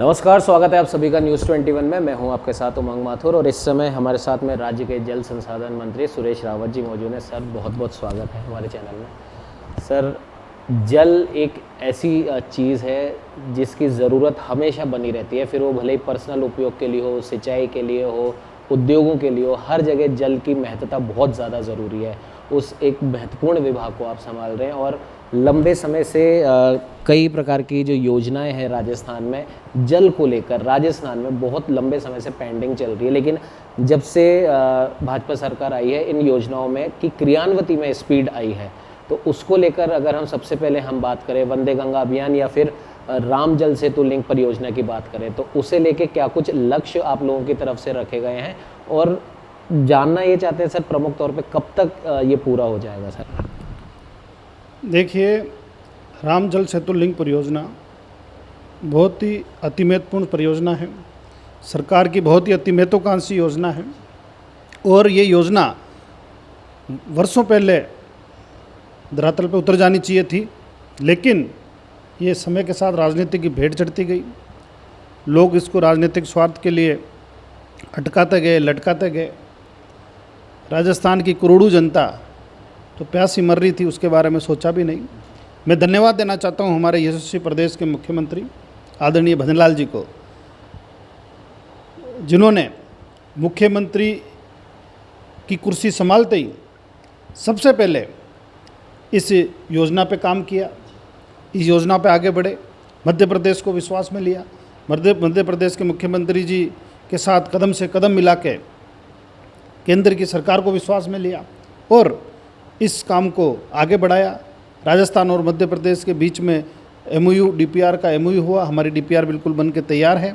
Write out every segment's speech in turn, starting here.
नमस्कार, स्वागत है आप सभी का न्यूज़ 21 में। मैं हूं आपके साथ उमंग माथुर और इस समय हमारे साथ में राज्य के जल संसाधन मंत्री सुरेश रावत जी मौजूद हैं। सर, बहुत बहुत स्वागत है हमारे चैनल में। सर, जल एक ऐसी चीज़ है जिसकी ज़रूरत हमेशा बनी रहती है, फिर वो भले ही पर्सनल उपयोग के लिए हो, सिंचाई के लिए हो, उद्योगों के लिए हो, हर जगह जल की महत्ता बहुत ज़्यादा ज़रूरी है। उस एक महत्वपूर्ण विभाग को आप संभाल रहे हैं और लंबे समय से कई प्रकार की जो योजनाएं हैं राजस्थान में जल को लेकर, राजस्थान में बहुत लंबे समय से पेंडिंग चल रही है, लेकिन जब से भाजपा सरकार आई है इन योजनाओं में की क्रियान्वती में स्पीड आई है। तो उसको लेकर अगर हम सबसे पहले हम बात करें वंदे गंगा अभियान या फिर राम जल सेतु लिंक परियोजना की बात करें, तो उसे लेके क्या कुछ लक्ष्य आप लोगों की तरफ से रखे गए हैं और जानना ये चाहते हैं सर प्रमुख तौर पे कब तक ये पूरा हो जाएगा सर? देखिए, राम जल सेतु लिंक परियोजना बहुत ही अति महत्वपूर्ण परियोजना है। सरकार की बहुत ही अति महत्वाकांक्षी योजना है और ये योजना वर्षों पहले धरातल पर उतर जानी चाहिए थी, लेकिन ये समय के साथ राजनीति की भेंट चढ़ती गई। लोग इसको राजनीतिक स्वार्थ के लिए अटकाते गए, लटकाते गए। राजस्थान की करोड़ों जनता तो प्यासी मर रही थी, उसके बारे में सोचा भी नहीं। मैं धन्यवाद देना चाहता हूँ हमारे यशस्वी प्रदेश के मुख्यमंत्री आदरणीय भजनलाल जी को, जिन्होंने मुख्यमंत्री की कुर्सी संभालते ही सबसे पहले इस योजना पे काम किया, इस योजना पे आगे बढ़े, मध्य प्रदेश को विश्वास में लिया। मध्य प्रदेश के मुख्यमंत्री जी के साथ कदम से कदम मिला के केंद्र की सरकार को विश्वास में लिया और इस काम को आगे बढ़ाया। राजस्थान और मध्य प्रदेश के बीच में एमओयू डीपीआर का एमओयू हुआ। हमारी डीपीआर बिल्कुल बन के तैयार है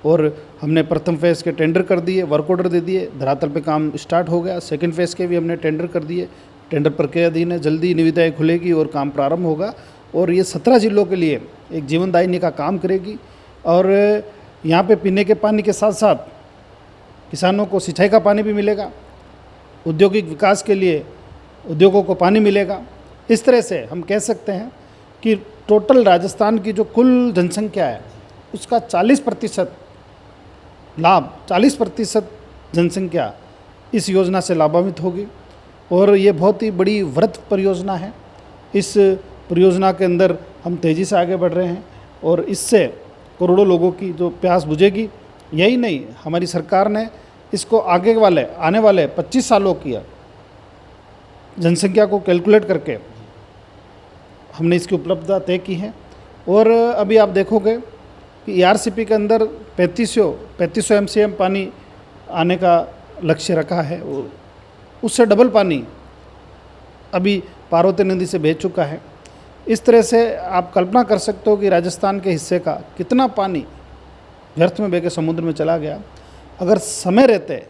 और हमने प्रथम फेज़ के टेंडर कर दिए, वर्क ऑर्डर दे दिए, धरातल पे काम स्टार्ट हो गया। सेकंड फेज़ के भी हमने टेंडर कर दिए, टेंडर प्रक्रियाधीन है, जल्दी निविदाएँ खुलेगी और काम प्रारंभ होगा और ये 17 जिलों के लिए एक जीवनदायिनी का काम करेगी। और यहाँ पे पीने के पानी के साथ साथ किसानों को सिंचाई का पानी भी मिलेगा, औद्योगिक विकास के लिए उद्योगों को पानी मिलेगा। इस तरह से हम कह सकते हैं कि टोटल राजस्थान की जो कुल जनसंख्या है उसका 40% लाभ, 40% जनसंख्या इस योजना से लाभान्वित होगी और ये बहुत ही बड़ी वृहत परियोजना है। इस परियोजना के अंदर हम तेज़ी से आगे बढ़ रहे हैं और इससे करोड़ों लोगों की जो प्यास बुझेगी। यही नहीं, हमारी सरकार ने इसको आने वाले 25 सालों की जनसंख्या को कैलकुलेट करके हमने इसकी उपलब्धता तय की है। और अभी आप देखोगे कि ईआरसीपी के अंदर 3500 एमसीएम पानी आने का लक्ष्य रखा है और उससे डबल पानी अभी पार्वती नदी से भेज चुका है। इस तरह से आप कल्पना कर सकते हो कि राजस्थान के हिस्से का कितना पानी व्यर्थ में बह के समुद्र में चला गया। अगर समय रहते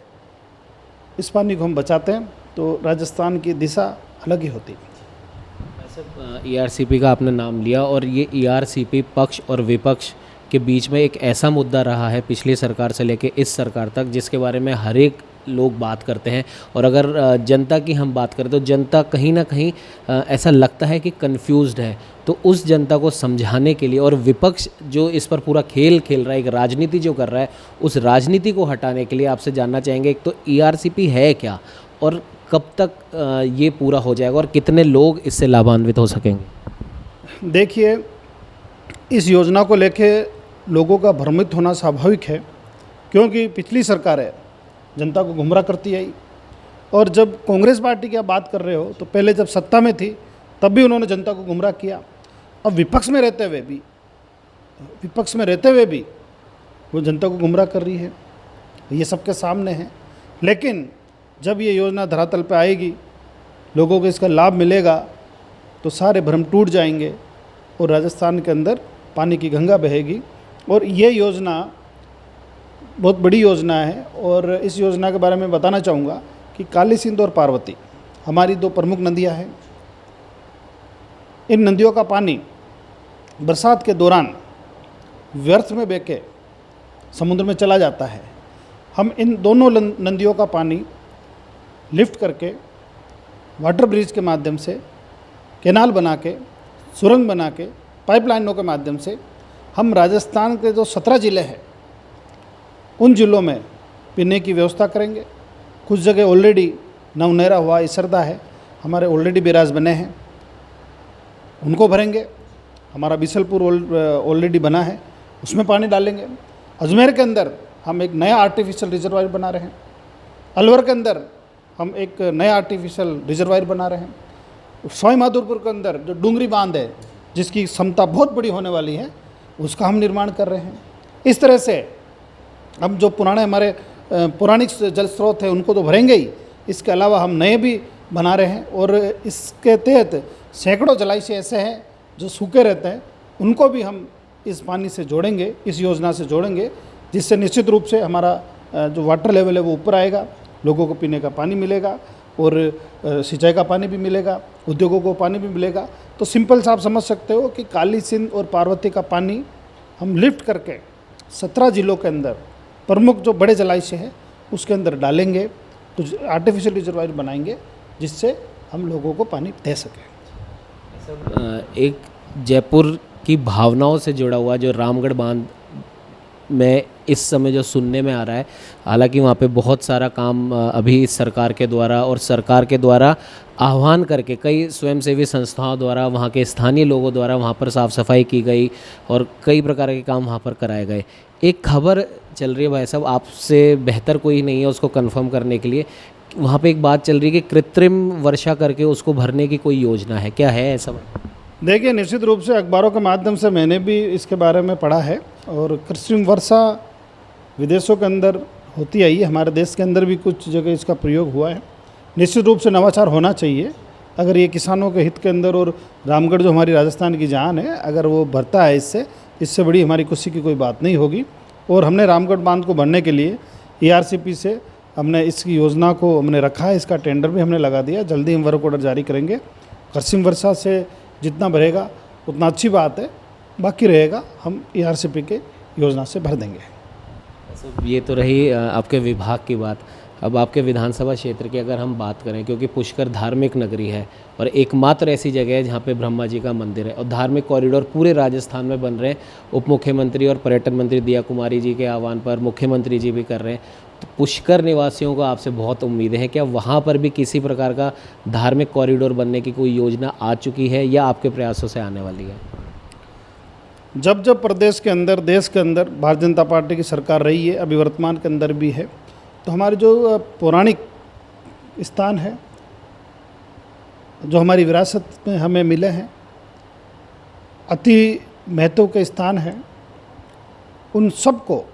इस पानी को हम बचाते हैं तो राजस्थान की दिशा अलग ही होती। वैसे ईआरसीपी का आपने नाम लिया और ये ईआरसीपी पक्ष और विपक्ष के बीच में एक ऐसा मुद्दा रहा है पिछली सरकार से लेकर इस सरकार तक, जिसके बारे में हर एक लोग बात करते हैं। और अगर जनता की हम बात करें तो जनता कहीं ना कहीं ऐसा लगता है कि कंफ्यूज्ड है। तो उस जनता को समझाने के लिए और विपक्ष जो इस पर पूरा खेल खेल रहा है, एक राजनीति जो कर रहा है, उस राजनीति को हटाने के लिए आपसे जानना चाहेंगे एक तो ईआरसीपी है क्या और कब तक ये पूरा हो जाएगा और कितने लोग इससे लाभान्वित हो सकेंगे? देखिए, इस योजना को लेके लोगों का भ्रमित होना स्वाभाविक है, क्योंकि पिछली सरकारें जनता को गुमराह करती आई और जब कांग्रेस पार्टी की आप बात कर रहे हो तो पहले जब सत्ता में थी तब भी उन्होंने जनता को गुमराह किया। अब विपक्ष में रहते हुए भी वो जनता को गुमराह कर रही है, ये सबके सामने है। लेकिन जब ये योजना धरातल पर आएगी, लोगों को इसका लाभ मिलेगा तो सारे भ्रम टूट जाएंगे और राजस्थान के अंदर पानी की गंगा बहेगी। और ये योजना बहुत बड़ी योजना है और इस योजना के बारे में बताना चाहूँगा कि काली सिंध और पार्वती हमारी 2 प्रमुख नदियाँ हैं। इन नदियों का पानी बरसात के दौरान व्यर्थ में बह के समुद्र में चला जाता है। हम इन दोनों नदियों का पानी लिफ्ट करके वाटर ब्रिज के माध्यम से, कैनाल बना के, सुरंग बना के, पाइपलाइनों के माध्यम से हम राजस्थान के जो 17 ज़िले हैं उन ज़िलों में पीने की व्यवस्था करेंगे। कुछ जगह ऑलरेडी नवनेरा हुआ, इसरदा है, हमारे ऑलरेडी बैराज बने हैं, उनको भरेंगे। हमारा बिसलपुर ऑलरेडी बना है, उसमें पानी डालेंगे। अजमेर के अंदर हम एक नया आर्टिफिशियल रिजर्वायर बना रहे हैं। अलवर के अंदर हम एक नया आर्टिफिशियल रिजर्वायर बना रहे हैं। सवाई माधोपुर के अंदर जो डूंगरी बांध है, जिसकी क्षमता बहुत बड़ी होने वाली है, उसका हम निर्माण कर रहे हैं। इस तरह से हम जो पुराने हमारे पौराणिक जल स्रोत हैं उनको तो भरेंगे ही, इसके अलावा हम नए भी बना रहे हैं। और इसके तहत सैकड़ों जलाशय ऐसे हैं जो सूखे रहते हैं, उनको भी हम इस पानी से जोड़ेंगे, इस योजना से जोड़ेंगे, जिससे निश्चित रूप से हमारा जो वाटर लेवल है वो ऊपर आएगा, लोगों को पीने का पानी मिलेगा और सिंचाई का पानी भी मिलेगा, उद्योगों को पानी भी मिलेगा। तो सिंपल सा आप समझ सकते हो कि काली सिंध और पार्वती का पानी हम लिफ्ट करके 17 ज़िलों के अंदर प्रमुख जो बड़े जलाशय हैं उसके अंदर डालेंगे, तो आर्टिफिशियल रिजर्वायर बनाएंगे जिससे हम लोगों को पानी दे सकें। एक जयपुर की भावनाओं से जुड़ा हुआ जो रामगढ़ बांध में इस समय जो सुनने में आ रहा है, हालांकि वहाँ पे बहुत सारा काम अभी सरकार के द्वारा और सरकार के द्वारा आह्वान करके कई स्वयंसेवी संस्थाओं द्वारा, वहाँ के स्थानीय लोगों द्वारा वहाँ पर साफ़ सफाई की गई और कई प्रकार के काम वहाँ पर कराए गए। एक खबर चल रही है भाई साहब, आपसे बेहतर कोई नहीं है उसको कंफर्म करने के लिए, वहाँ पे एक बात चल रही है कि कृत्रिम वर्षा करके उसको भरने की कोई योजना है, क्या है ऐसा? देखिए, निश्चित रूप से अखबारों के माध्यम से मैंने भी इसके बारे में पढ़ा है और कृत्रिम वर्षा विदेशों के अंदर होती आई है, हमारे देश के अंदर भी कुछ जगह इसका प्रयोग हुआ है। निश्चित रूप से नवाचार होना चाहिए। अगर ये किसानों के हित के अंदर और रामगढ़ जो हमारी राजस्थान की जान है, अगर वो भरता है इससे बड़ी हमारी खुशी की कोई बात नहीं होगी। और हमने रामगढ़ बांध को भरने के लिए ERCP से हमने इसकी योजना को हमने रखा है, इसका टेंडर भी हमने लगा दिया, जल्दी हम वर्क ऑर्डर जारी करेंगे। कृत्रिम वर्षा से जितना भरेगा उतना अच्छी बात है, बाकी रहेगा हम ERCP के योजना से भर देंगे। ये तो रही आपके विभाग की बात। अब आपके विधानसभा क्षेत्र की अगर हम बात करें, क्योंकि पुष्कर धार्मिक नगरी है और एकमात्र ऐसी जगह है जहाँ पे ब्रह्मा जी का मंदिर है और धार्मिक कॉरिडोर पूरे राजस्थान में बन रहे हैं। उप मुख्यमंत्री और पर्यटन मंत्री दिया कुमारी जी के आह्वान पर मुख्यमंत्री जी भी कर रहे हैं। तो पुष्कर निवासियों को आपसे बहुत उम्मीदें हैं, क्या वहाँ पर भी किसी प्रकार का धार्मिक कॉरिडोर बनने की कोई योजना आ चुकी है या आपके प्रयासों से आने वाली है? जब जब प्रदेश के अंदर, देश के अंदर भारतीय जनता पार्टी की सरकार रही है, अभी वर्तमान के अंदर भी है, तो हमारे जो पौराणिक स्थान है, जो हमारी विरासत में हमें मिले हैं, अति महत्व के स्थान हैं, उन सब को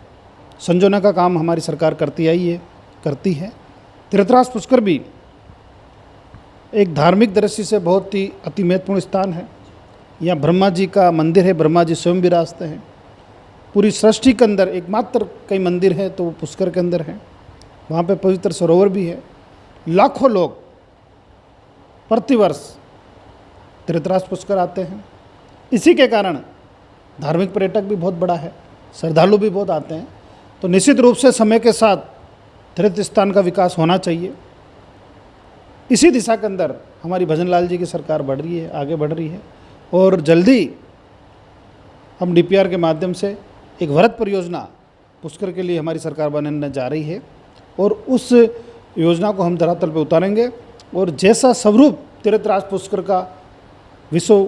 संजोने का काम हमारी सरकार करती है। तीर्थराज पुष्कर भी एक धार्मिक दृष्टि से बहुत ही अति महत्वपूर्ण स्थान है। यहाँ ब्रह्मा जी का मंदिर है, ब्रह्मा जी स्वयं विराजते हैं। पूरी सृष्टि के अंदर एकमात्र कई मंदिर हैं तो वो पुष्कर के अंदर हैं। वहाँ पे पवित्र सरोवर भी है। लाखों लोग प्रतिवर्ष तीर्थराज पुष्कर आते हैं। इसी के कारण धार्मिक पर्यटक भी बहुत बड़ा है, श्रद्धालु भी बहुत आते हैं। तो निश्चित रूप से समय के साथ तीर्थ स्थान का विकास होना चाहिए। इसी दिशा के अंदर हमारी भजन लाल जी की सरकार बढ़ रही है, आगे बढ़ रही है और जल्दी हम DPR के माध्यम से एक वृहद परियोजना पुष्कर के लिए हमारी सरकार बनाने जा रही है और उस योजना को हम धरातल पर उतारेंगे और जैसा स्वरूप तीर्थराज पुष्कर का विश्व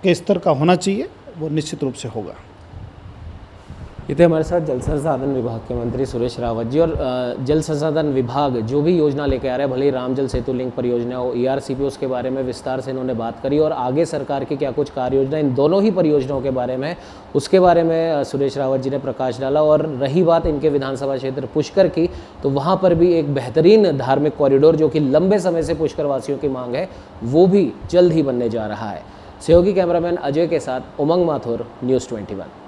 के स्तर का होना चाहिए वो निश्चित रूप से होगा। ये थे हमारे साथ जल संसाधन विभाग के मंत्री सुरेश रावत जी। और जल संसाधन विभाग जो भी योजना लेके आ रहा है, भले ही राम जल सेतु लिंक परियोजना हो, ERCP, उसके बारे में विस्तार से इन्होंने बात करी और आगे सरकार की क्या कुछ कार्य योजना इन दोनों ही परियोजनाओं के बारे में, उसके बारे में सुरेश रावत जी ने प्रकाश डाला। और रही बात इनके विधानसभा क्षेत्र पुष्कर की, तो वहाँ पर भी एक बेहतरीन धार्मिक कॉरिडोर जो कि लंबे समय से पुष्कर वासियों की मांग है, वो भी जल्द ही बनने जा रहा है। सहयोगी कैमरामैन अजय के साथ उमंग माथुर, News 21।